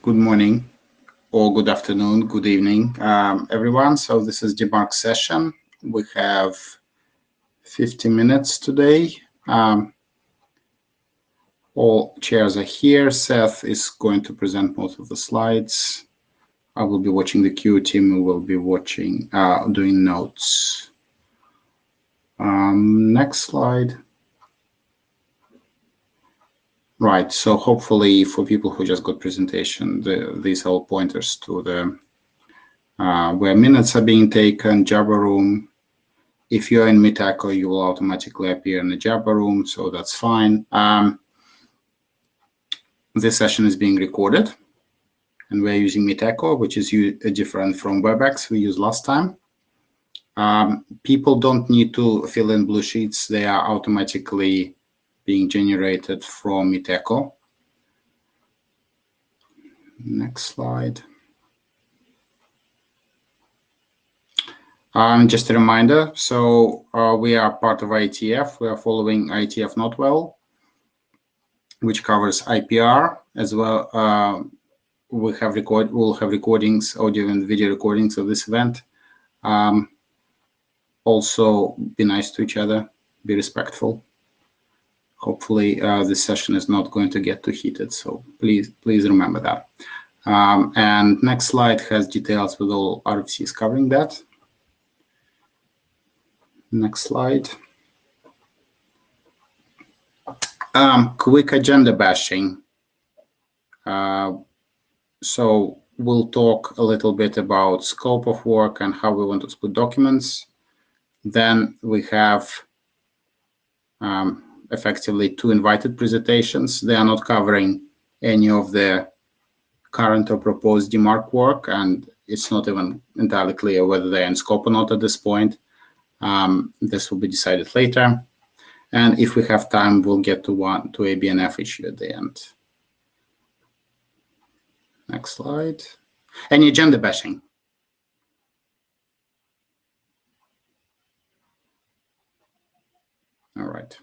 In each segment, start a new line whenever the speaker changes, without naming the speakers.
Good morning, or good afternoon, good evening, everyone. So this is DMARC session. We have 50 minutes today. All chairs are here. Seth is going to present most of the slides. I will be watching the Q team. We will be watching, doing notes. Next slide. Right, so hopefully for people who just got presentation, these are all pointers to the where minutes are being taken, Jabber room. If you're in Mitaco, you will automatically appear in the Jabber room, so that's fine. This session is being recorded, and we're using Mitaco, which is different from WebEx we used last time. People don't need to fill in blue sheets. They are automatically being generated from Mitaco. Next slide. Just a reminder, so we are part of IETF. We are following IETF Not Well, which covers IPR as well. We'll have recordings, audio and video recordings of this event. Also, be nice to each other, be respectful. Hopefully, this session is not going to get too heated, so please remember that. And next slide has details with all RFCs covering that. Next slide. Quick agenda bashing. So we'll talk a little bit about scope of work and how we want to split documents. Then we have effectively two invited presentations. They are not covering any of the current or proposed DMARC work, and it's not even entirely clear whether they're in scope or not at this point. This will be decided later. And if we have time, we'll get to ABNF issue at the end. Next slide. Any agenda bashing? All right.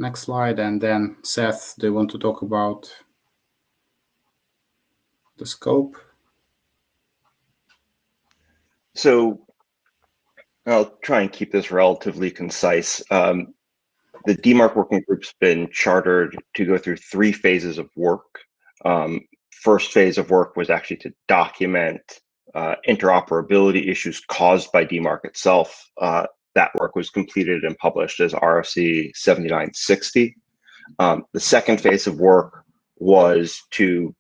Next slide. And then Seth, do you want to talk about the scope?
So I'll try and keep this relatively concise. The DMARC working group's been chartered to go through 3 phases of work. First phase of work was actually to document interoperability issues caused by DMARC itself. That work was completed and published as RFC 7960. The second phase of work was to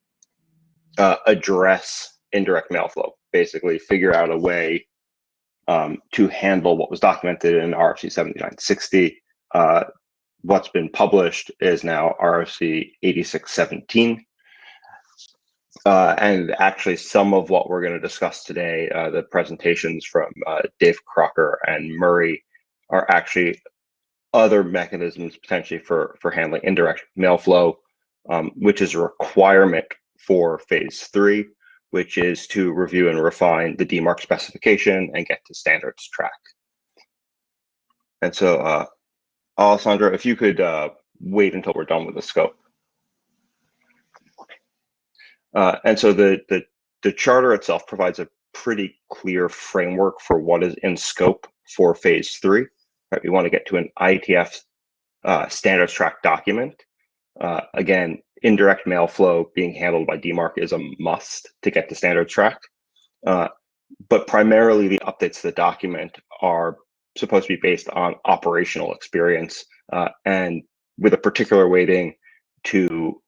address indirect mail flow, basically figure out a way to handle what was documented in RFC 7960. What's been published is now RFC 8617. And actually some of what we're going to discuss today, the presentations from Dave Crocker and Murray, are actually other mechanisms potentially for handling indirect mail flow, which is a requirement for phase 3, which is to review and refine the DMARC specification and get to standards track. And so, Alessandro, if you could wait until we're done with the scope. And so the charter itself provides a pretty clear framework for what is in scope for phase 3. Right? We want to get to an IETF standards track document. Again, indirect mail flow being handled by DMARC is a must to get to standards track. But primarily the updates to the document are supposed to be based on operational experience and with a particular weighting to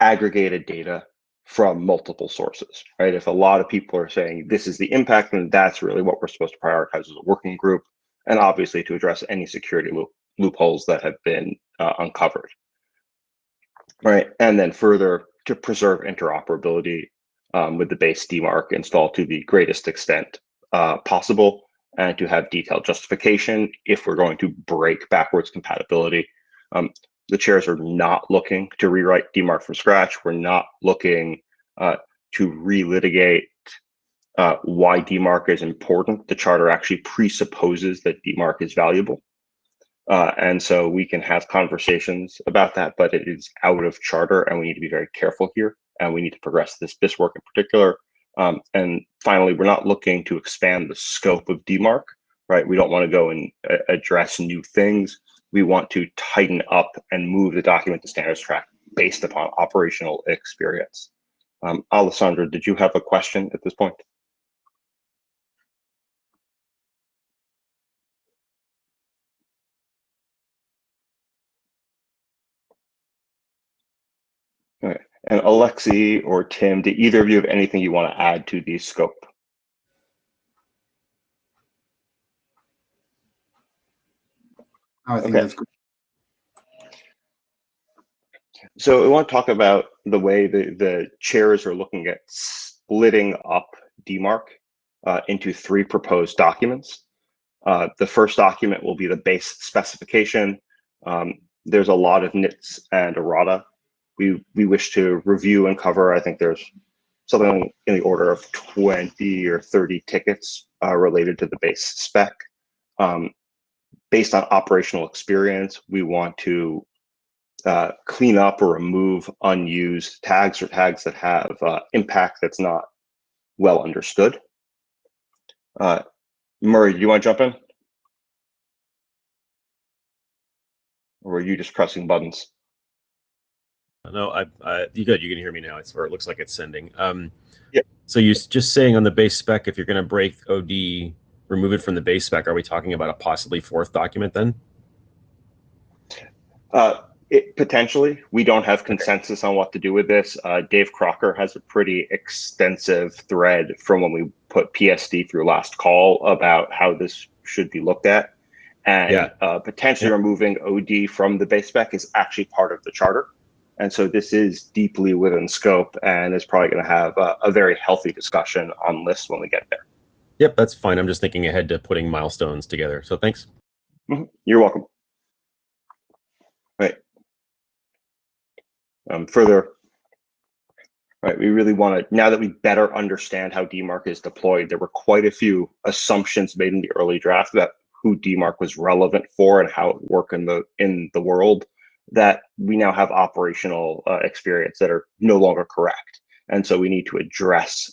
aggregated data from multiple sources, right? If a lot of people are saying this is the impact, then that's really what we're supposed to prioritize as a working group, and obviously to address any security loopholes that have been uncovered, right? And then further to preserve interoperability with the base DMARC installed to the greatest extent possible, and to have detailed justification if we're going to break backwards compatibility. The chairs are not looking to rewrite DMARC from scratch. We're not looking to relitigate why DMARC is important. The charter actually presupposes that DMARC is valuable. And so we can have conversations about that, but it is out of charter, and we need to be very careful here, and we need to progress this work in particular. And finally, we're not looking to expand the scope of DMARC, right? We don't want to go and address new things. We want to tighten up and move the document to standards track based upon operational experience. Alessandra, did you have a question at this point? All right. And Alexi or Tim, do either of you have anything you want to add to the scope?
I think that's good.
So we want to talk about the way the chairs are looking at splitting up DMARC into 3 proposed documents. The first document will be the base specification. There's a lot of nits and errata we wish to review and cover. I think there's something in the order of 20 or 30 tickets related to the base spec. Based on operational experience, we want to clean up or remove unused tags or tags that have impact that's not well understood. Murray, do you want to jump in? Or are you just pressing buttons?
No, you good. You can hear me now. Or it looks like it's sending.
Yeah.
So you're just saying on the base spec, if you're going to break OD, remove it from the base spec, are we talking about a possibly 4th document then?
Potentially. We don't have consensus on what to do with this. Dave Crocker has a pretty extensive thread from when we put PSD through last call about how this should be looked at. And potentially removing OD from the base spec is actually part of the charter. And so this is deeply within scope, and is probably going to have a very healthy discussion on lists when we get there.
Yep, that's fine. I'm just thinking ahead to putting milestones together. So thanks.
You're welcome. Right. Further, right, we really want to, now that we better understand how DMARC is deployed, there were quite a few assumptions made in the early draft about who DMARC was relevant for and how it worked in the world, that we now have operational experience that are no longer correct. And so we need to address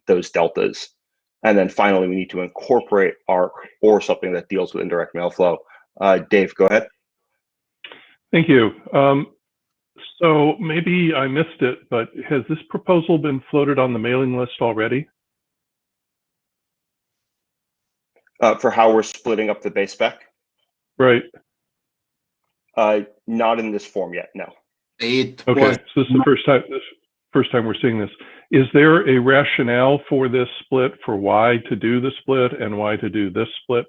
those deltas. And then finally, we need to incorporate ARC or something that deals with indirect mail flow. Dave, go ahead.
Thank you. So maybe I missed it, but has this proposal been floated on the mailing list already?
For how we're splitting up the base spec?
Right.
Not in this form yet, no.
Okay, so this is the first time we're seeing this. Is there a rationale for this split, for why to do the split and why to do this split?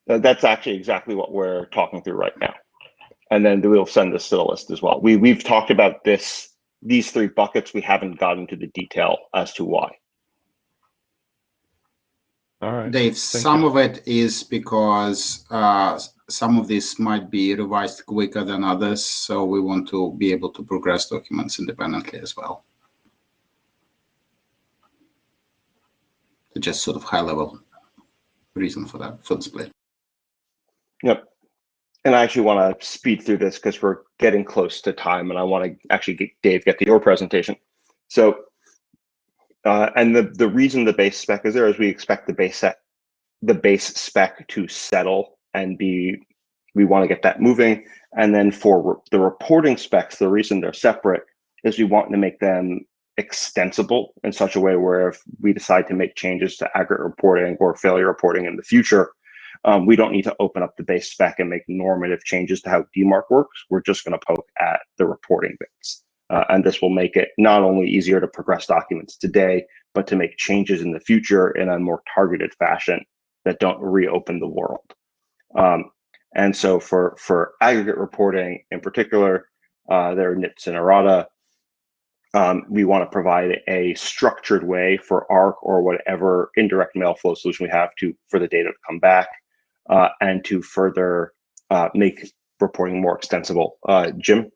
That's actually exactly what we're talking through right now. And then we'll send this to the list as well. We've talked about these 3 buckets. We haven't gotten to the detail as to why.
All right.
Dave, some of it is because some of this might be revised quicker than others, so we want to be able to progress documents independently as well. Just sort of high-level reason for that, for the split.
Yep. And I actually want to speed through this because we're getting close to time, and I want to actually get to your presentation. So, and the reason the base spec is there is we expect the base spec to settle and we want to get that moving. And then for the reporting specs, the reason they're separate is we want to make them extensible in such a way where if we decide to make changes to aggregate reporting or failure reporting in the future, we don't need to open up the base spec and make normative changes to how DMARC works. We're just going to poke at the reporting bits. And this will make it not only easier to progress documents today, but to make changes in the future in a more targeted fashion that don't reopen the world. And so for aggregate reporting in particular, there are nits and errata. We want to provide a structured way for ARC or whatever indirect mail flow solution we have for the data to come back and to further make reporting more extensible. Jim?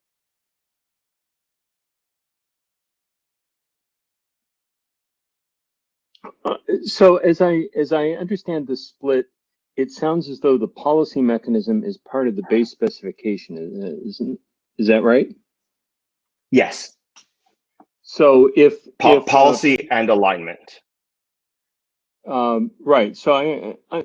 So as I understand the split, it sounds as though the policy mechanism is part of the base specification. Is that right?
Yes.
So if
policy and alignment.
Right. So I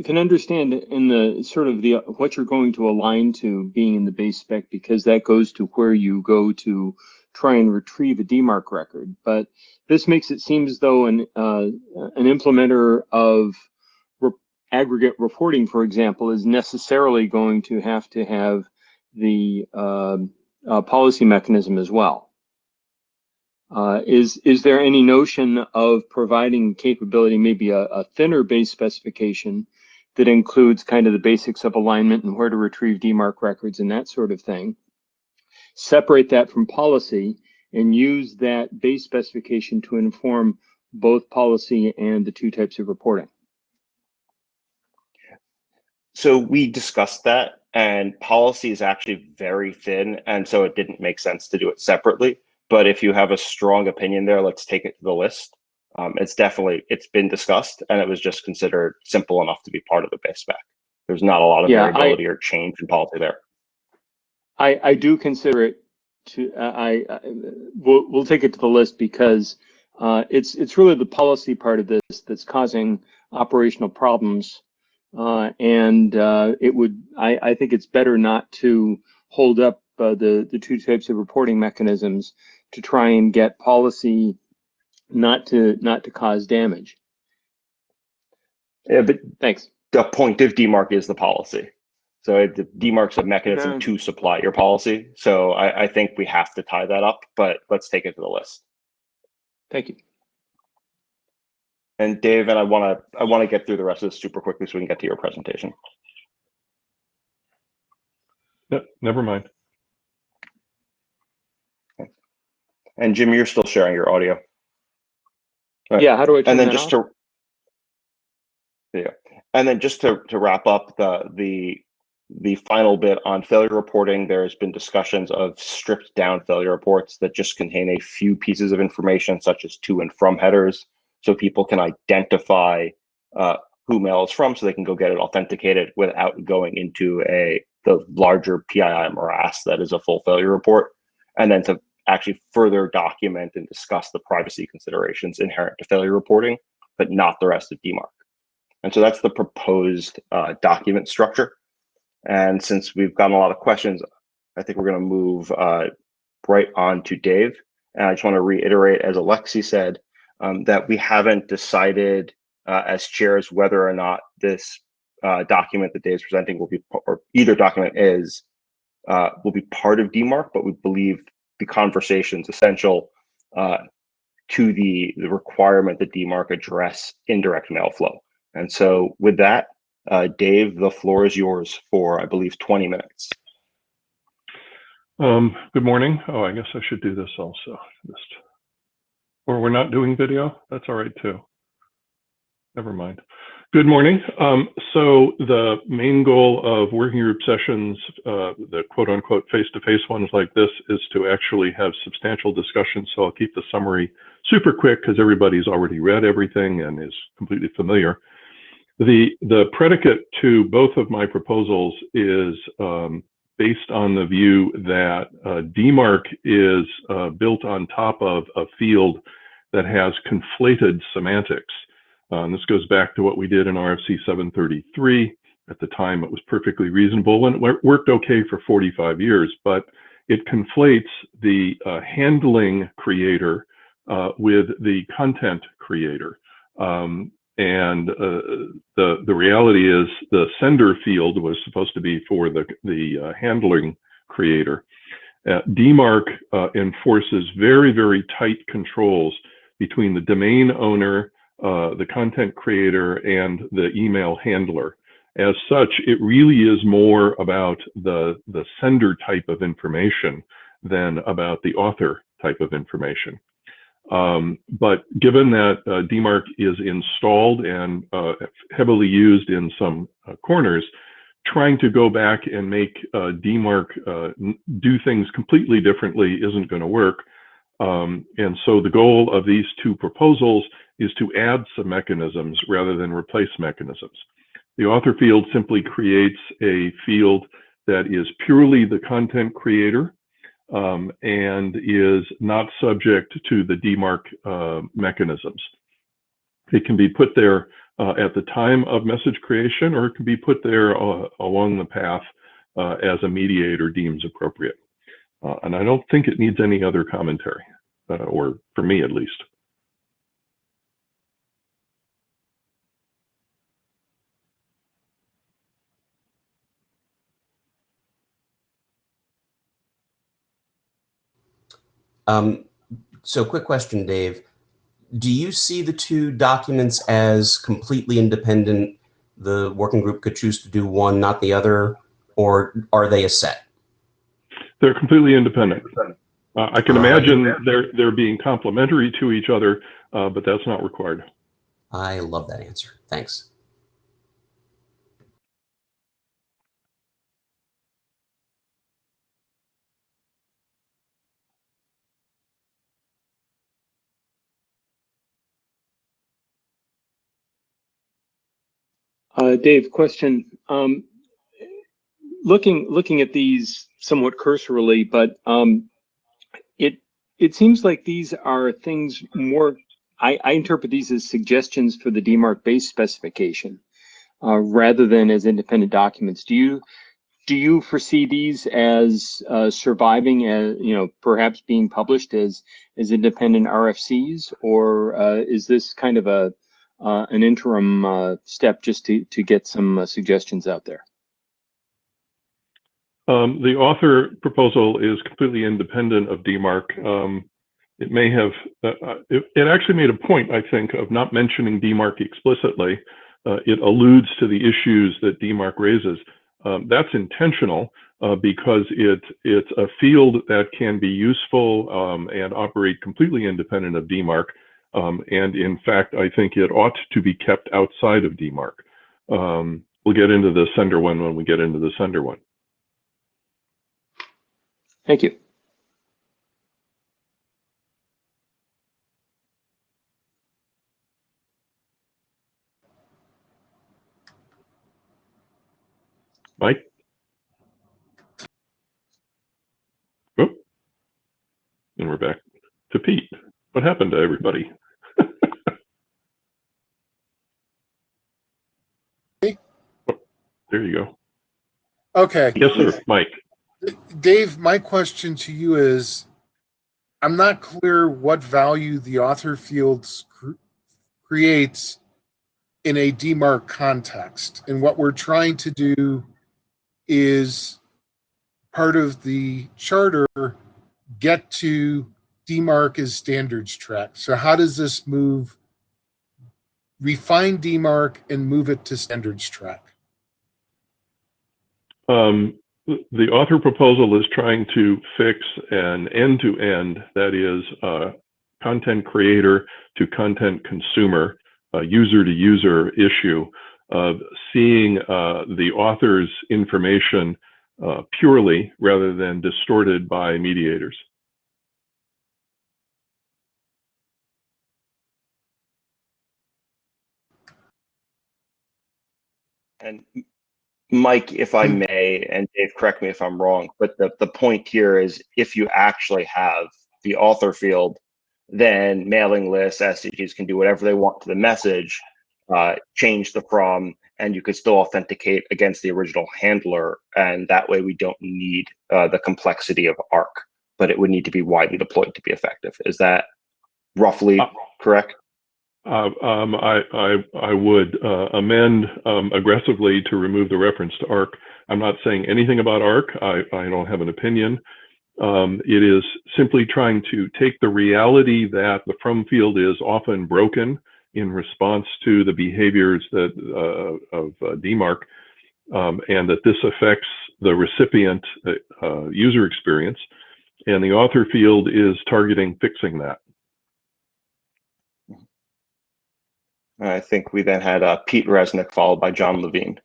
can understand in the sort of the what you're going to align to being in the base spec, because that goes to where you go to try and retrieve a DMARC record. But this makes it seem as though an implementer of aggregate reporting, for example, is necessarily going to have the policy mechanism as well. Is there any notion of providing capability, maybe a thinner base specification that includes kind of the basics of alignment and where to retrieve DMARC records and that sort of thing? Separate that from policy and use that base specification to inform both policy and the two types of reporting.
So we discussed that, and policy is actually very thin, and so it didn't make sense to do it separately. But if you have a strong opinion there, let's take it to the list. It's been discussed, and it was just considered simple enough to be part of the base spec. There's not a lot of variability or change in policy there.
I do consider it to. We'll take it to the list because it's really the policy part of this that's causing operational problems, and I think it's better not to hold up the two types of reporting mechanisms to try and get policy not to cause damage.
Yeah, but
thanks.
The point of DMARC is the policy. So the DMARC's a mechanism to supply your policy. So I think we have to tie that up, but let's take it to the list.
Thank you.
And Dave, and I want to get through the rest of this super quickly so we can get to your presentation.
No, never mind.
Okay. And Jim, you're still sharing your audio.
Right. Yeah, how do I turn
and then
that
just
off?
And then just to wrap up the final bit on failure reporting, there's been discussions of stripped down failure reports that just contain a few pieces of information, such as to and from headers, so people can identify who mail is from, so they can go get it authenticated without going into the larger PII morass that is a full failure report, and then to actually further document and discuss the privacy considerations inherent to failure reporting, but not the rest of DMARC. And so that's the proposed document structure. And since we've gotten a lot of questions, I think we're going to move right on to Dave. And I just want to reiterate, as Alexi said, that we haven't decided as chairs whether or not this document that Dave's presenting will be, or either document is, will be part of DMARC, but we believe the conversation is essential to the requirement that DMARC address indirect mail flow. And so with that, Dave, the floor is yours for, I believe, 20 minutes.
Good morning. Oh, I guess I should do this also. Or we're not doing video? That's all right too. Never mind. Good morning. So the main goal of working group sessions, the quote unquote face-to-face ones like this, is to actually have substantial discussion. So I'll keep the summary super quick because everybody's already read everything and is completely familiar. The predicate to both of my proposals is based on the view that DMARC is built on top of a field that has conflated semantics. This goes back to what we did in RFC 733. At the time, it was perfectly reasonable and it worked okay for 45 years, but it conflates the handling creator with the content creator. And the reality is the sender field was supposed to be for the handling creator. DMARC enforces very, very tight controls between the domain owner, the content creator, and the email handler. As such, it really is more about the sender type of information than about the author type of information. But given that DMARC is installed and heavily used in some corners, trying to go back and make DMARC do things completely differently isn't going to work. And so the goal of these two proposals is to add some mechanisms rather than replace mechanisms. The author field simply creates a field that is purely the content creator and is not subject to the DMARC mechanisms. It can be put there at the time of message creation, or it can be put there along the path as a mediator deems appropriate. And I don't think it needs any other commentary, or for me at least.
So quick question, Dave. Do you see the two documents as completely independent? The working group could choose to do one, not the other, or are they a set?
They're completely independent. I can imagine they're being complementary to each other, but that's not required.
I love that answer. Thanks.
Dave, question. Looking at these somewhat cursorily, but it seems like these are things more. I interpret these as suggestions for the DMARC base specification rather than as independent documents. Do you foresee these as surviving, as perhaps being published as independent RFCs, or is this kind of an interim step just to get some suggestions out there?
The author proposal is completely independent of DMARC. It may have, it actually made a point, I think, of not mentioning DMARC explicitly. It alludes to the issues that DMARC raises. That's intentional because it's a field that can be useful and operate completely independent of DMARC. And in fact, I think it ought to be kept outside of DMARC. We'll get into the sender one when we get into the sender one.
Thank you.
Mike? Oh, and we're back to Pete. What happened to everybody? Oh, there you go.
Okay.
Yes, sir, Mike.
Dave, my question to you is, I'm not clear what value the author field creates in a DMARC context. And what we're trying to do is, part of the charter, get to DMARC as standards track. So how does this refine DMARC and move it to standards track?
The author proposal is trying to fix an end-to-end, that is, content creator to content consumer, user-to-user issue of seeing the author's information purely rather than distorted by mediators.
And Mike, if I may, and Dave, correct me if I'm wrong, but the point here is if you actually have the author field, then mailing lists, SCGs can do whatever they want to the message, change the from, and you could still authenticate against the original handler. And that way we don't need the complexity of ARC, but it would need to be widely deployed to be effective. Is that roughly correct?
I would amend aggressively to remove the reference to ARC. I'm not saying anything about ARC. I don't have an opinion. It is simply trying to take the reality that the from field is often broken in response to the behaviors that of DMARC, and that this affects the recipient user experience, and the author field is targeting fixing that.
I think we then had Pete Resnick followed by John Levine.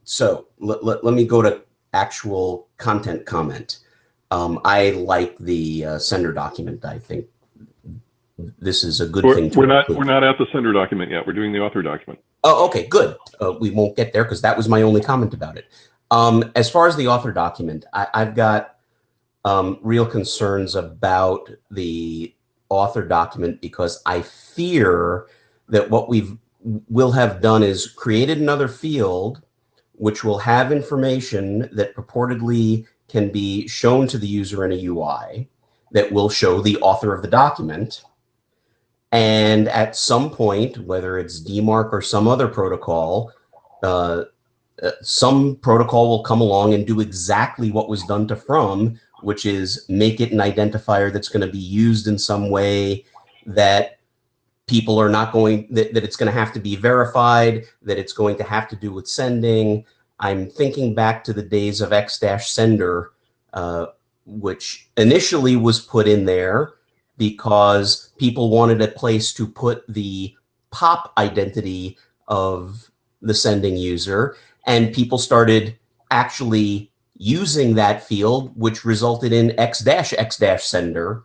So let me go to actual content comment. I like the sender document. I think this is a good
We're,
thing to
we're not
include.
we're not at the sender document yet. We're doing the author document.
Oh, okay, good. We won't get there because that was my only comment about it. As far as the author document, I've got real concerns about the author document because I fear that what will have done is created another field which will have information that purportedly can be shown to the user in a UI that will show the author of the document. And at some point, whether it's DMARC or some other protocol, some protocol will come along and do exactly what was done to From, which is make it an identifier that's going to be used in some way that people are not going, that it's going to have to be verified, that it's going to have to do with sending. I'm thinking back to the days of X-Sender, which initially was put in there because people wanted a place to put the POP identity of the sending user, and people started actually using that field, which resulted in X-Sender.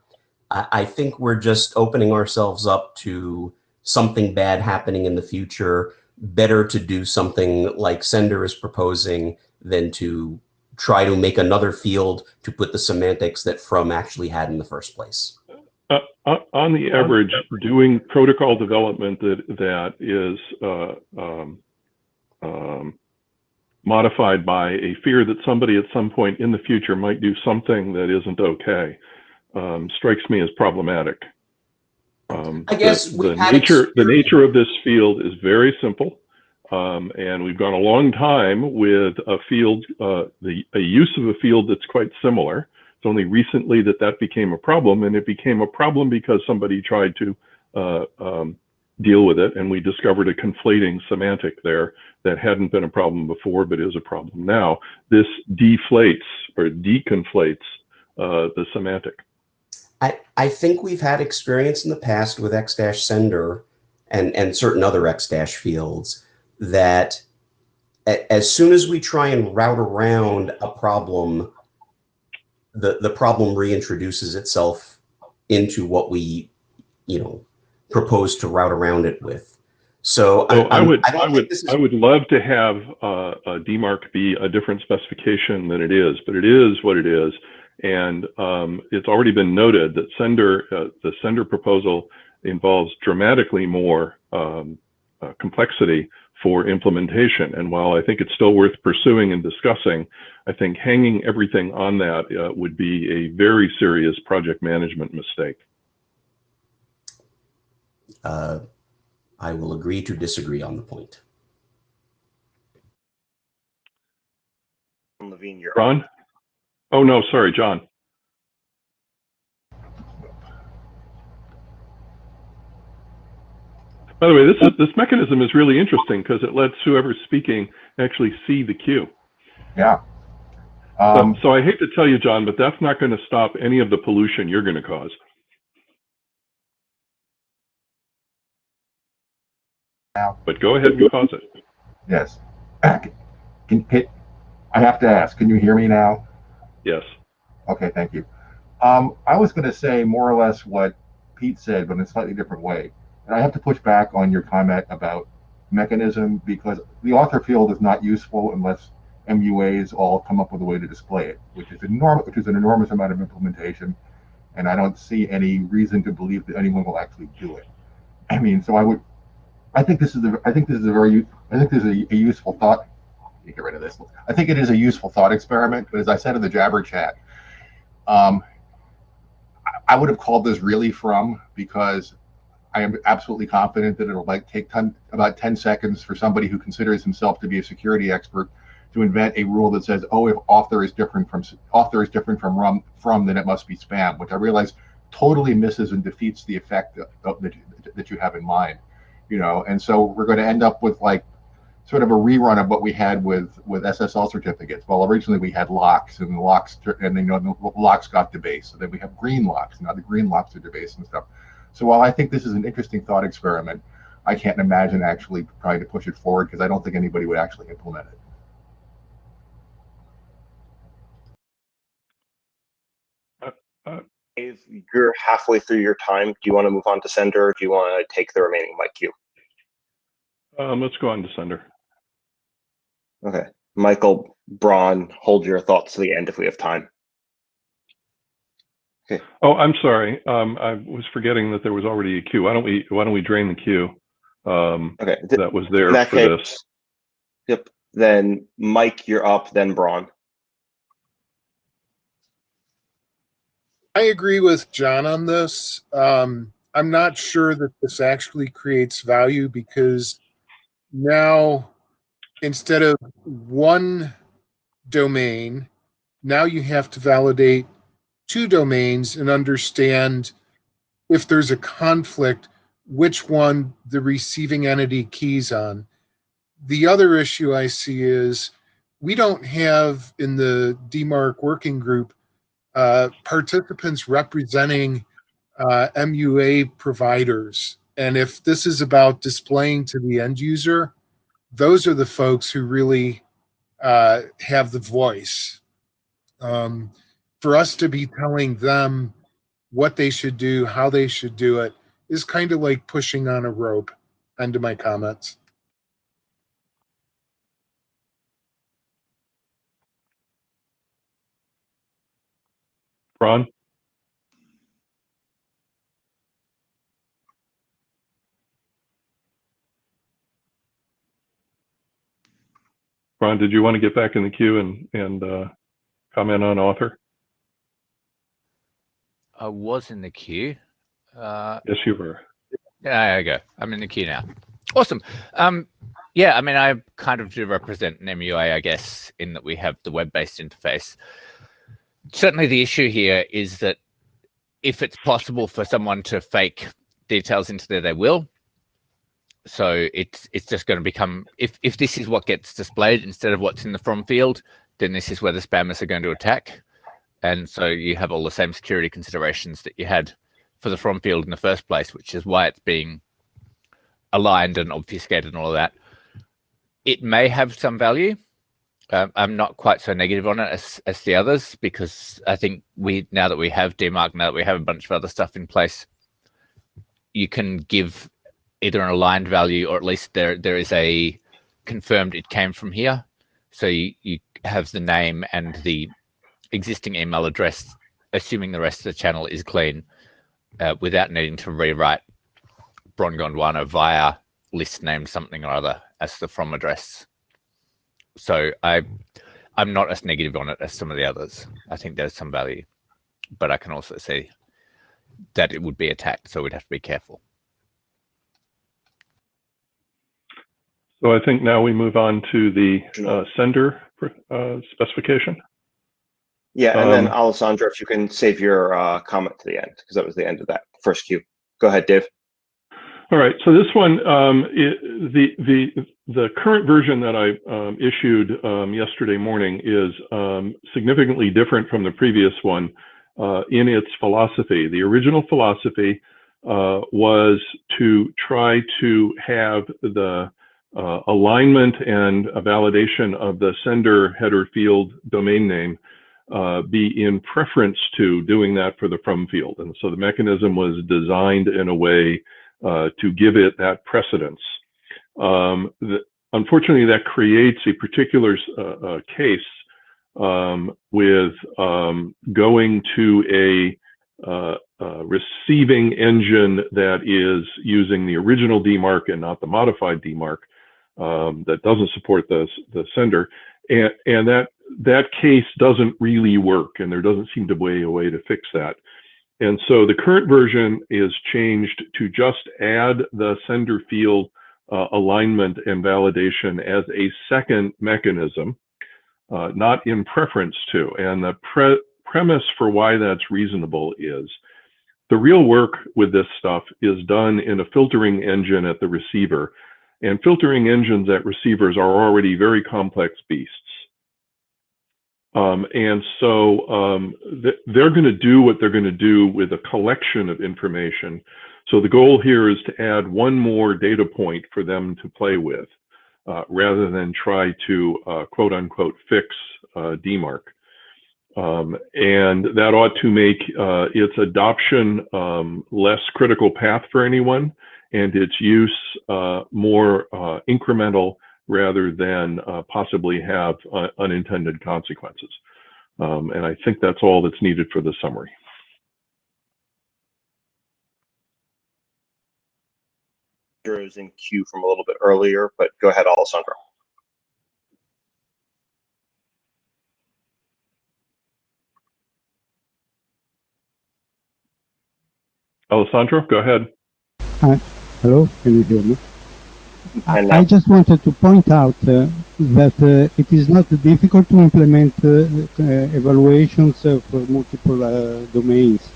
I think we're just opening ourselves up to something bad happening in the future. Better to do something like Sender is proposing than to try to make another field to put the semantics that From actually had in the first place.
On the average, doing protocol development that is modified by a fear that somebody at some point in the future might do something that isn't okay strikes me as problematic.
I guess
the nature of this field is very simple, and we've gone a long time with a field, a use of a field that's quite similar. It's only recently that became a problem, and it became a problem because somebody tried to deal with it, and we discovered a conflating semantic there that hadn't been a problem before, but is a problem now. This deflates or deconflates the semantic.
I think we've had experience in the past with X-Sender and certain other X- fields that as soon as we try and route around a problem, the problem reintroduces itself into what we, propose to route around it with. So
I would love to have a DMARC be a different specification than it is, but it is what it is. And it's already been noted that the Sender proposal involves dramatically more complexity for implementation. And while I think it's still worth pursuing and discussing, I think hanging everything on that would be a very serious project management mistake.
I will agree to disagree on the point.
Levine, you're
Ron? Oh, no, sorry, John. By the way, this mechanism is really interesting because it lets whoever's speaking actually see the cue.
Yeah.
So I hate to tell you, John, but that's not going to stop any of the pollution you're going to cause. But go ahead and cause it.
Yes. I have to ask, can you hear me now?
Yes.
Okay, thank you. I was going to say more or less what Pete said, but in a slightly different way. And I have to push back on your comment about mechanism because the author field is not useful unless MUAs all come up with a way to display it, which is an enormous amount of implementation. And I don't see any reason to believe that anyone will actually do it. I mean, so I think this is a useful thought. You get rid of this. I think it is a useful thought experiment, but as I said in the Jabber chat, I would have called this really From because I am absolutely confident that it'll take about 10 seconds for somebody who considers himself to be a security expert to invent a rule that says, oh, if author is different from from, then it must be spam, which I realize totally misses and defeats the effect that you have in mind. And so we're going to end up with like sort of a rerun of what we had with SSL certificates. Well, originally we had locks, and the locks got debased. So then we have green locks. Now the green locks are debased and stuff. So while I think this is an interesting thought experiment, I can't imagine actually trying to push it forward because I don't think anybody would actually implement it.
If you're halfway through your time, do you want to move on to sender, or do you want to take the remaining mic queue?
Let's go on to sender.
Okay. Michael, Braun, hold your thoughts to the end if we have time. Okay.
Oh, I'm sorry. I was forgetting that there was already a queue. Why don't we drain the queue?
Okay.
That was there
In that
for
case,
this.
Yep. Then Mike, you're up. Then Braun.
I agree with John on this. I'm not sure that this actually creates value, because now, instead of one domain, now you have to validate two domains and understand if there's a conflict, which one the receiving entity keys on. The other issue I see is we don't have in the DMARC working group participants representing MUA providers. And if this is about displaying to the end user, those are the folks who really have the voice. For us to be telling them what they should do, how they should do it, is kind of like pushing on a rope. End of my comments.
Braun? Braun, did you want to get back in the queue and comment on author?
I was in the queue.
Yes, you were.
There you go. I'm in the queue now. Awesome. Yeah, I mean, I kind of do represent an MUA, I guess, in that we have the web-based interface. Certainly the issue here is that if it's possible for someone to fake details into there, they will. So it's just going to become, if this is what gets displayed instead of what's in the from field, then this is where the spammers are going to attack. And so you have all the same security considerations that you had for the from field in the first place, which is why it's being aligned and obfuscated and all of that. It may have some value. I'm not quite so negative on it as the others, because I think now that we have DMARC, now that we have a bunch of other stuff in place, you can give either an aligned value, or at least there is a confirmed it came from here. So you have the name and the existing email address, assuming the rest of the channel is clean, without needing to rewrite Braun Gondwana via list named something or other as the from address. So I'm not as negative on it as some of the others. I think there's some value, but I can also see that it would be attacked, so we'd have to be careful.
So I think now we move on to the sender specification.
Yeah, and then Alessandro, if you can save your comment to the end, because that was the end of that first queue. Go ahead, Dave.
All right, so this one, the current version that I issued yesterday morning is significantly different from the previous one in its philosophy. The original philosophy was to try to have the alignment and a validation of the sender header field domain name be in preference to doing that for the from field. And so the mechanism was designed in a way to give it that precedence. Unfortunately, that creates a particular case with going to a receiving engine that is using the original DMARC and not the modified DMARC that doesn't support the sender. And that case doesn't really work, and there doesn't seem to be a way to fix that. And so the current version is changed to just add the sender field alignment and validation as a second mechanism, not in preference to. And the premise for why that's reasonable is the real work with this stuff is done in a filtering engine at the receiver. And filtering engines at receivers are already very complex beasts. And so they're going to do what they're going to do with a collection of information. So the goal here is to add one more data point for them to play with, rather than try to quote unquote fix DMARC. And that ought to make its adoption less critical path for anyone, and its use more incremental rather than possibly have unintended consequences. And I think that's all that's needed for the summary.
Is in queue from a little bit earlier, but go ahead, Alessandro.
Alessandro, go ahead.
Hi. Hello, can you hear me?
And
I just wanted to point out that it is not difficult to implement evaluations for multiple domains,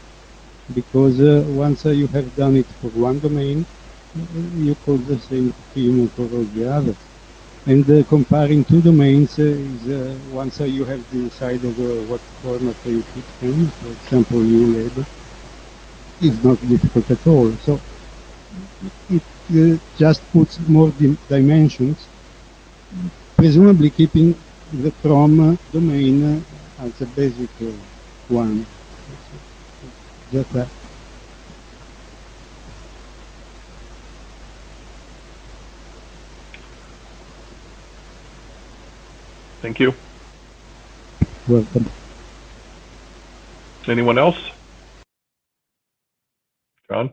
because once you have done it for one domain, you call the same thing for all the others. And comparing two domains is once you have decided what format you put in, for example, ULab, is not difficult at all. So it just puts more dimensions, presumably keeping the from domain as a basic one. Just that.
Thank you.
Welcome.
Anyone else? John?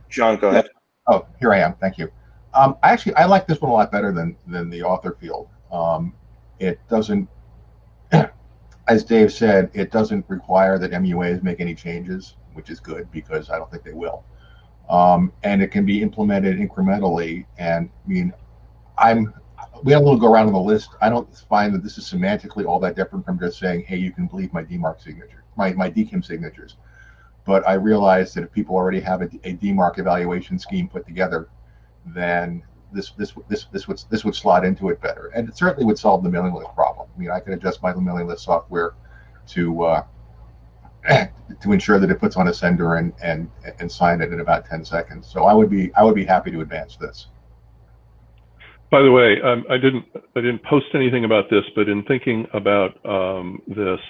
John, go ahead.
Oh, here I am. Thank you. I like this one a lot better than the author field. It doesn't, as Dave said, it doesn't require that MUAs make any changes, which is good because I don't think they will. And it can be implemented incrementally. And I mean, we had a little go around on the list. I don't find that this is semantically all that different from just saying, hey, you can delete my DMARC signature, my DKIM signatures. But I realized that if people already have a DMARC evaluation scheme put together, then this would slot into it better, and it certainly would solve the mailing list problem. I mean, I could adjust my mailing list software to ensure that it puts on a sender and sign it in about 10 seconds. So I would be happy to advance this.
By the way, I didn't post anything about this, but in thinking about this,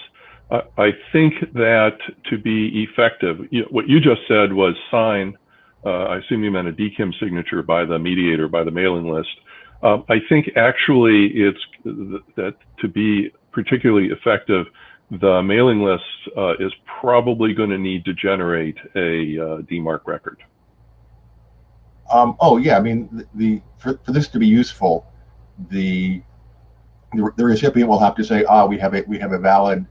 I think that to be effective, what you just said was sign. I assume you meant a DKIM signature by the mediator, by the mailing list. I think actually it's that to be particularly effective, the mailing list is probably going to need to generate a DMARC record.
Oh yeah, I mean, for this to be useful, the recipient will have to say, we have a valid.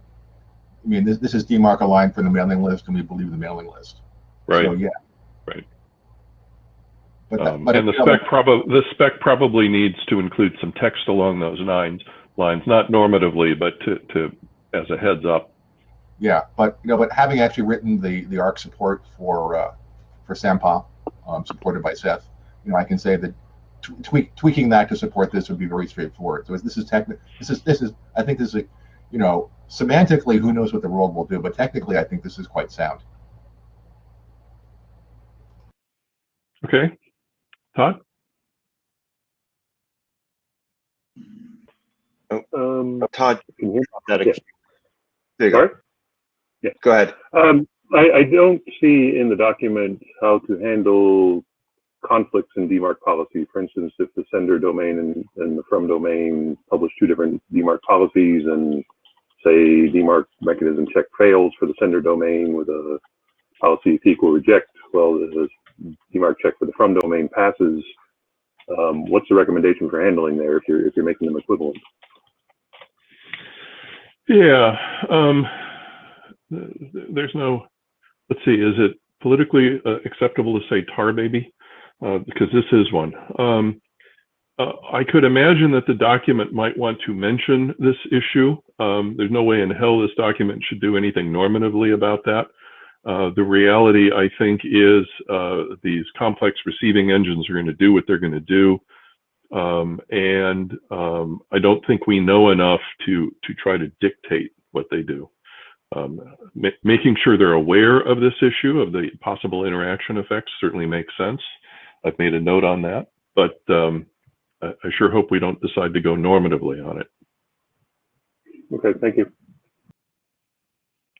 I mean, this is DMARC aligned for the mailing list, and we believe the mailing list.
Right.
So yeah.
Right.
But
and the spec probably needs to include some text along those lines, not normatively, but to as a heads up.
Yeah, but but having actually written the ARC support for SAMPA, supported by Seth, I can say that tweaking that to support this would be very straightforward. So this is technical. I think this is semantically, who knows what the world will do, but technically, I think this is quite sound.
Okay, Todd.
Todd,
can you
that
yeah.
There you go.
Yeah.
Go ahead.
I don't see in the document how to handle conflicts in DMARC policy. For instance, if the sender domain and the from domain publish two different DMARC policies, and say DMARC mechanism check fails for the sender domain with a policy equal reject, well, the DMARC check for the from domain passes. What's the recommendation for handling there if you're making them equivalent?
Yeah, there's no. Let's see. Is it politically acceptable to say tar baby? Because this is one. I could imagine that the document might want to mention this issue. There's no way in hell this document should do anything normatively about that. The reality, I think, is these complex receiving engines are going to do what they're going to do. And I don't think we know enough to try to dictate what they do. Making sure they're aware of this issue, of the possible interaction effects, certainly makes sense. I've made a note on that, but I sure hope we don't decide to go normatively on it.
Okay, thank you.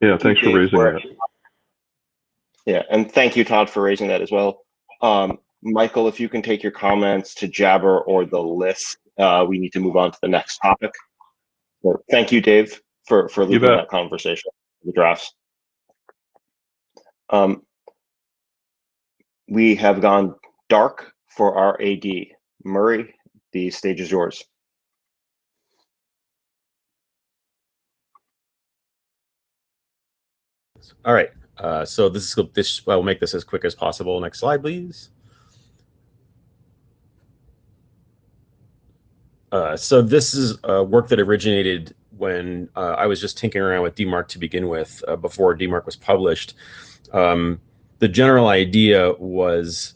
Yeah, thanks for raising that.
Yeah, and thank you, Todd, for raising that as well. Michael, if you can take your comments to Jabber or the list, we need to move on to the next topic. So thank you, Dave, for leading that conversation, the drafts. We have gone dark for our AD. Murray, the stage is yours.
All right. So I'll make this as quick as possible. Next slide, please. So this is work that originated when I was just tinkering around with DMARC to begin with, before DMARC was published. The general idea was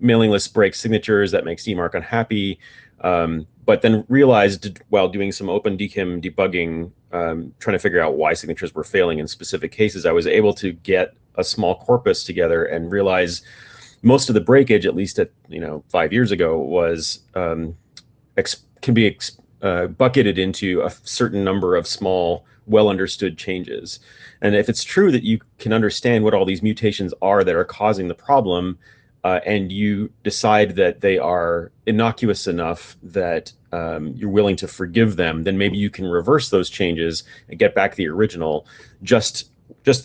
mailing lists break signatures. That makes DMARC unhappy. But then realized while doing some open DKIM debugging, trying to figure out why signatures were failing in specific cases, I was able to get a small corpus together and realize most of the breakage, at least at 5 years ago, was can be bucketed into a certain number of small, well understood changes. And if it's true that you can understand what all these mutations are that are causing the problem, and you decide that they are innocuous enough that you're willing to forgive them, then maybe you can reverse those changes and get back the original. Just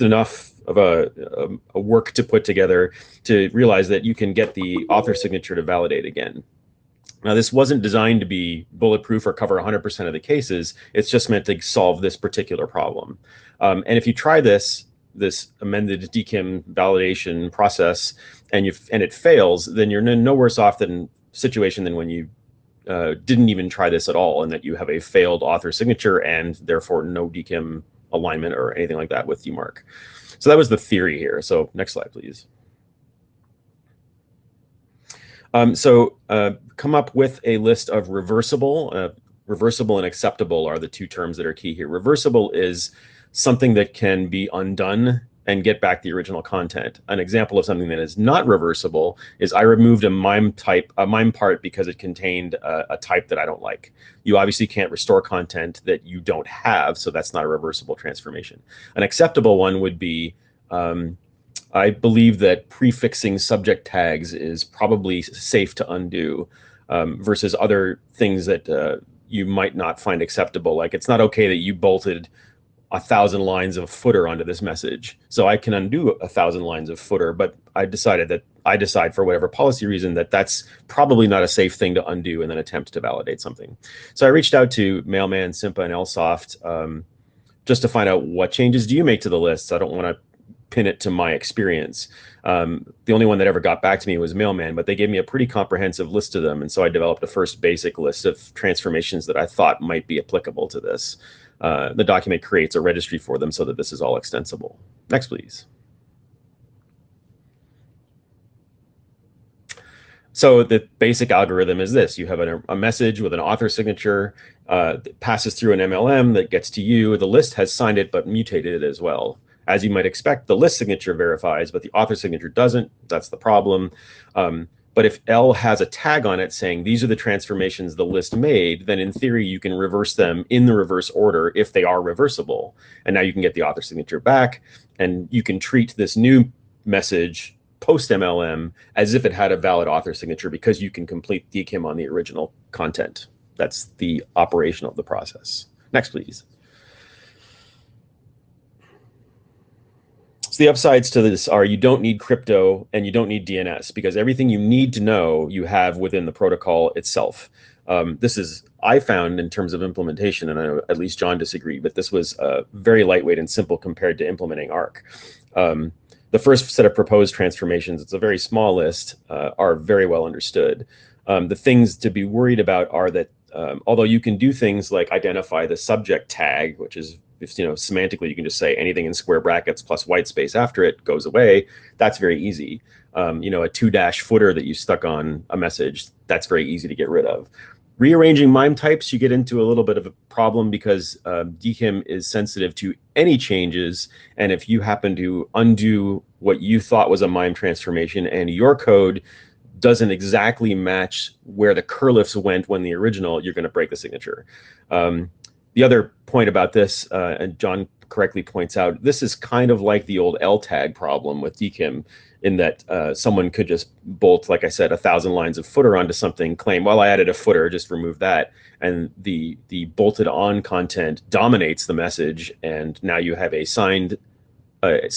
enough of a work to put together to realize that you can get the author signature to validate again. Now, this wasn't designed to be bulletproof or cover 100% of the cases. It's just meant to solve this particular problem. And if you try this amended DKIM validation process and it fails, then you're no worse off than situation than when you didn't even try this at all, and that you have a failed author signature and therefore no DKIM alignment or anything like that with DMARC. So that was the theory here. So next slide, please. Come up with a list of reversible. Reversible and acceptable are the two terms that are key here. Reversible is something that can be undone and get back the original content. An example of something that is not reversible is I removed a MIME part because it contained a type that I don't like. You obviously can't restore content that you don't have, so that's not a reversible transformation. An acceptable one would be, I believe that prefixing subject tags is probably safe to undo, versus other things that you might not find acceptable. Like, it's not okay that you bolted 1,000 lines of footer onto this message. So I can undo 1,000 lines of footer, but I decide for whatever policy reason that that's probably not a safe thing to undo and then attempt to validate something. So I reached out to Mailman, Simpa, and LSoft just to find out what changes do you make to the lists. I don't want to pin it to my experience. The only one that ever got back to me was Mailman, but they gave me a pretty comprehensive list of them. And so I developed a first basic list of transformations that I thought might be applicable to this. The document creates a registry for them so that this is all extensible. Next, please. So the basic algorithm is this. You have a message with an author signature that passes through an MLM that gets to you. The list has signed it but mutated it as well. As you might expect, the list signature verifies, but the author signature doesn't. That's the problem. But if L has a tag on it saying these are the transformations the list made, then in theory you can reverse them in the reverse order if they are reversible. And now you can get the author signature back, and you can treat this new message post MLM as if it had a valid author signature because you can complete DKIM on the original content. That's the operation of the process. Next, please. So the upsides to this are you don't need crypto and you don't need DNS because everything you need to know you have within the protocol itself. This is, I found in terms of implementation, and I know at least John disagreed, but this was very lightweight and simple compared to implementing ARC. The first set of proposed transformations, it's a very small list, are very well understood. The things to be worried about are that although you can do things like identify the subject tag, which is, semantically, you can just say anything in square brackets plus white space after it goes away. That's very easy. A 2- footer that you stuck on a message, that's very easy to get rid of. Rearranging MIME types, you get into a little bit of a problem because DKIM is sensitive to any changes. And if you happen to undo what you thought was a MIME transformation and your code doesn't exactly match where the curlifs went when the original, you're going to break the signature. The other point about this, and John correctly points out, this is kind of like the old L-tag problem with DKIM, in that someone could just bolt, like I said, 1,000 lines of footer onto something, claim, well, I added a footer, just remove that, and the bolted on content dominates the message, and now you have a signed, a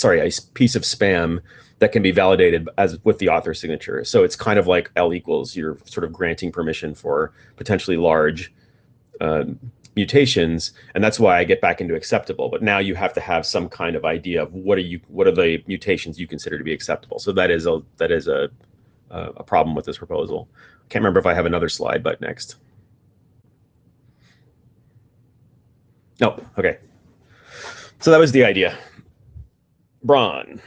piece of spam that can be validated as with the author signature. So it's kind of like L equals, you're sort of granting permission for potentially large mutations, and that's why I get back into acceptable. But now you have to have some kind of idea of what are the mutations you consider to be acceptable. So that is a problem with this proposal. Can't remember if I have another slide, but next. Nope. Okay. So that was the idea. Braun.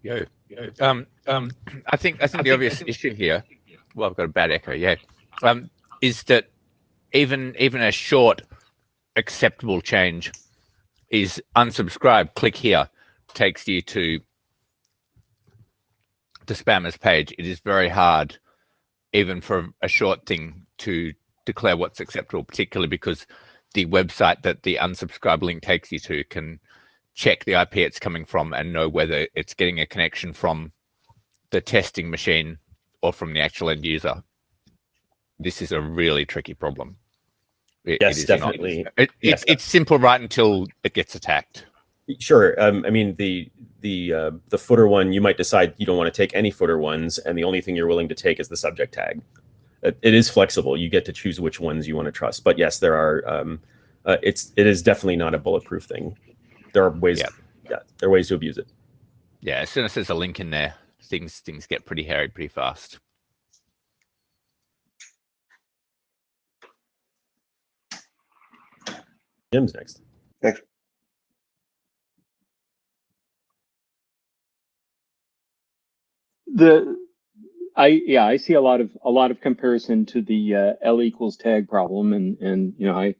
I think the obvious issue here, well, I've got a bad echo, is that even a short acceptable change is unsubscribe, click here, takes you to the spammer's page. It is very hard, even for a short thing, to declare what's acceptable, particularly because the website that the unsubscribe link takes you to can check the IP it's coming from and know whether it's getting a connection from the testing machine or from the actual end user. This is a really tricky problem.
Yes, definitely.
It's simple right until it gets attacked.
Sure. I mean, the footer one, you might decide you don't want to take any footer ones, and the only thing you're willing to take is the subject tag. It is flexible. You get to choose which ones you want to trust. But yes, there are. It is definitely not a bulletproof thing. There are ways. There are ways to abuse it.
Yeah, as soon as there's a link in there, things get pretty hairy pretty fast.
Jim's next.
Thanks.
I see a lot of comparison to the L equals tag problem, and you know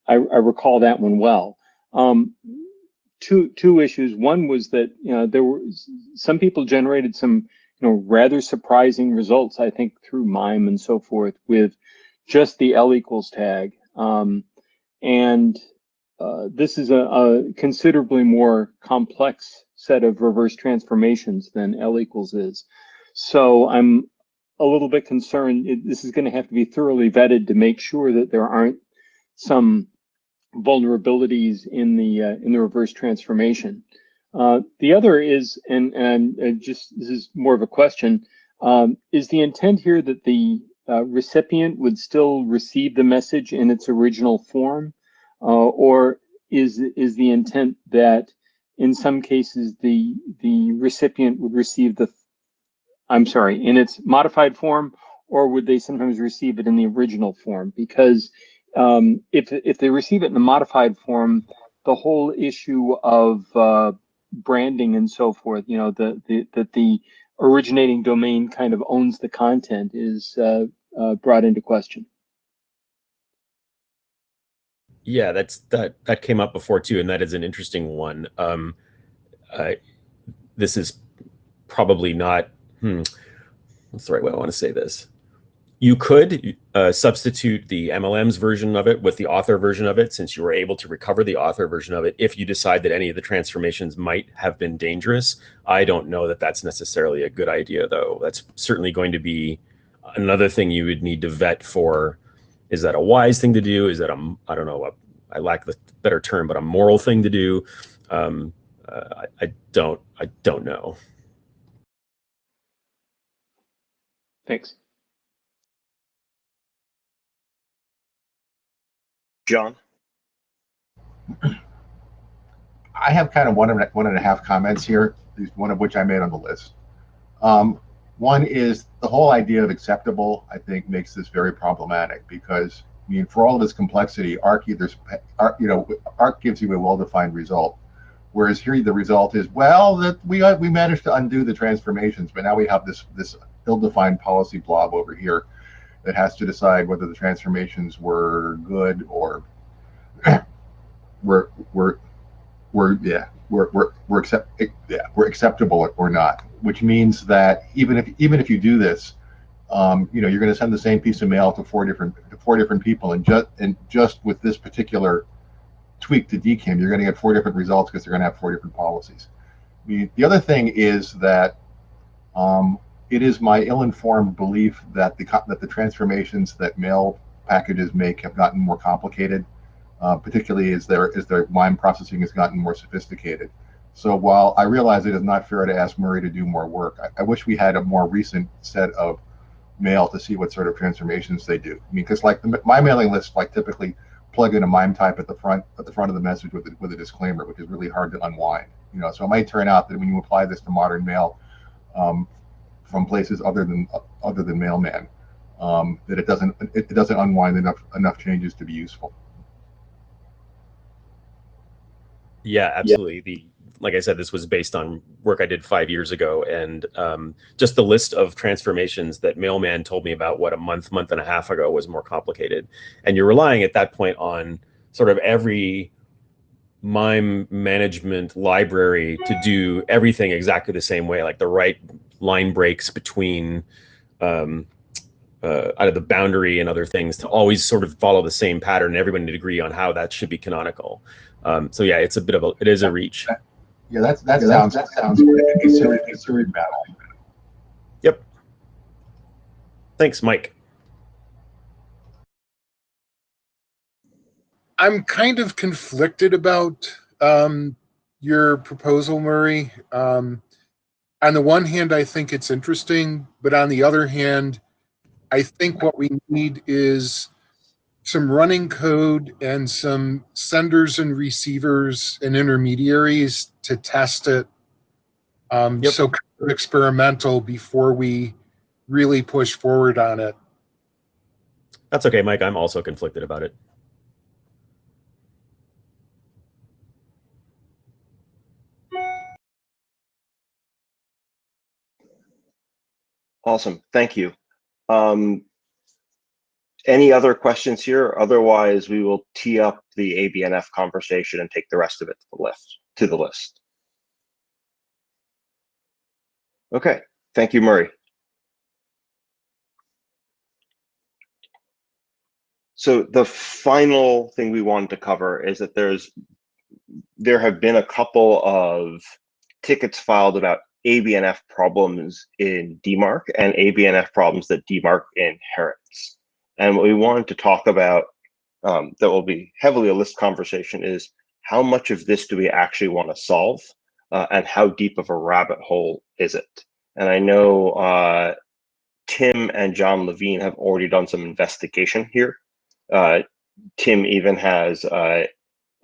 I recall that one well. Two issues. One was that there were some people generated some rather surprising results, I think, through MIME and so forth with just the L equals tag, and this is a considerably more complex set of reverse transformations than L equals is. So I'm a little bit concerned. This is going to have to be thoroughly vetted to make sure that there aren't some vulnerabilities in the reverse transformation. The other is, and just this is more of a question, is the intent here that the recipient would still receive the message in its original form, or is the intent that in some cases the recipient would receive in its modified form, or would they sometimes receive it in the original form? Because if they receive it in the modified form, the whole issue of branding and so forth, that the originating domain kind of owns the content is brought into question.
Yeah, that came up before too, and that is an interesting one. This is probably not. What's the right way I want to say this? You could substitute the MLM's version of it with the author version of it, since you were able to recover the author version of it if you decide that any of the transformations might have been dangerous. I don't know that that's necessarily a good idea, though. That's certainly going to be another thing you would need to vet for. Is that a wise thing to do? Is that I don't know, I lack the better term, but a moral thing to do? I don't know.
Thanks.
John?
I have kind of one and a half comments here, one of which I made on the list. One is the whole idea of acceptable, I think, makes this very problematic because, I mean, for all of its complexity, ARC gives you a well-defined result, whereas here the result is, well, that we managed to undo the transformations, but now we have this ill-defined policy blob over here that has to decide whether the transformations were good or we're acceptable or not. Which means that even if you do this, you know, you're going to send the same piece of mail to four different people, and just with this particular tweak to DKIM, you're going to get 4 different results because they're going to have 4 different policies. The other thing is that it is my ill-informed belief that the transformations that mail packages make have gotten more complicated, particularly as their MIME processing has gotten more sophisticated. So while I realize it is not fair to ask Murray to do more work, I wish we had a more recent set of mail to see what sort of transformations they do. I mean, because like my mailing list, like typically plug in a MIME type at the front of the message with a disclaimer, which is really hard to unwind. You know, so it might turn out that when you apply this to modern mail from places other than Mailman, that it doesn't unwind enough changes to be useful.
Yeah, absolutely. Like I said, this was based on work I did 5 years ago, and just the list of transformations that Mailman told me about, what, a month and a half ago, was more complicated. And you're relying at that point on sort of every MIME management library to do everything exactly the same way, like the right line breaks between out of the boundary and other things, to always sort of follow the same pattern, and everybody to agree on how that should be canonical. So yeah, it is a reach.
Yeah, that sounds like a serious battle.
Yep. Thanks, Mike.
I'm kind of conflicted about your proposal, Murray. On the one hand, I think it's interesting, but on the other hand, I think what we need is some running code and some senders and receivers and intermediaries to test it. So kind of experimental before we really push forward on it.
That's okay, Mike. I'm also conflicted about it.
Awesome. Thank you. Any other questions here? Otherwise, we will tee up the ABNF conversation and take the rest of it to the list. Okay. Thank you, Murray. So the final thing we wanted to cover is that there have been a couple of tickets filed about ABNF problems in DMARC and ABNF problems that DMARC inherits. And what we wanted to talk about, that will be heavily a list conversation, is how much of this do we actually want to solve, and how deep of a rabbit hole is it? And I know Tim and John Levine have already done some investigation here. Tim even has a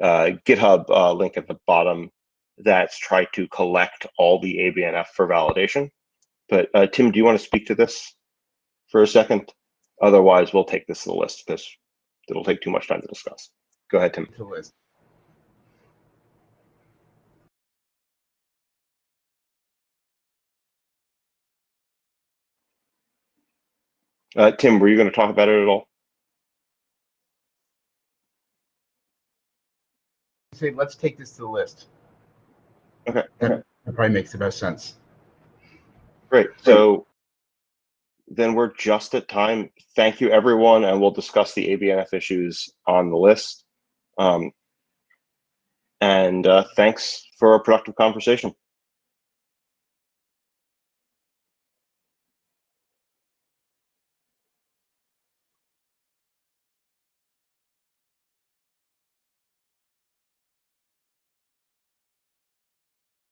GitHub link at the bottom that's tried to collect all the ABNF for validation. But Tim, do you want to speak to this for a second? Otherwise, we'll take this to the list because it'll take too much time to discuss. Go ahead, Tim. Tim, were you going to talk about it at all?
Say, let's take this to the list.
Okay.
That probably makes the best sense.
Great. So then we're just at time. Thank you, everyone, and we'll discuss the ABNF issues on the list. And thanks for a productive conversation.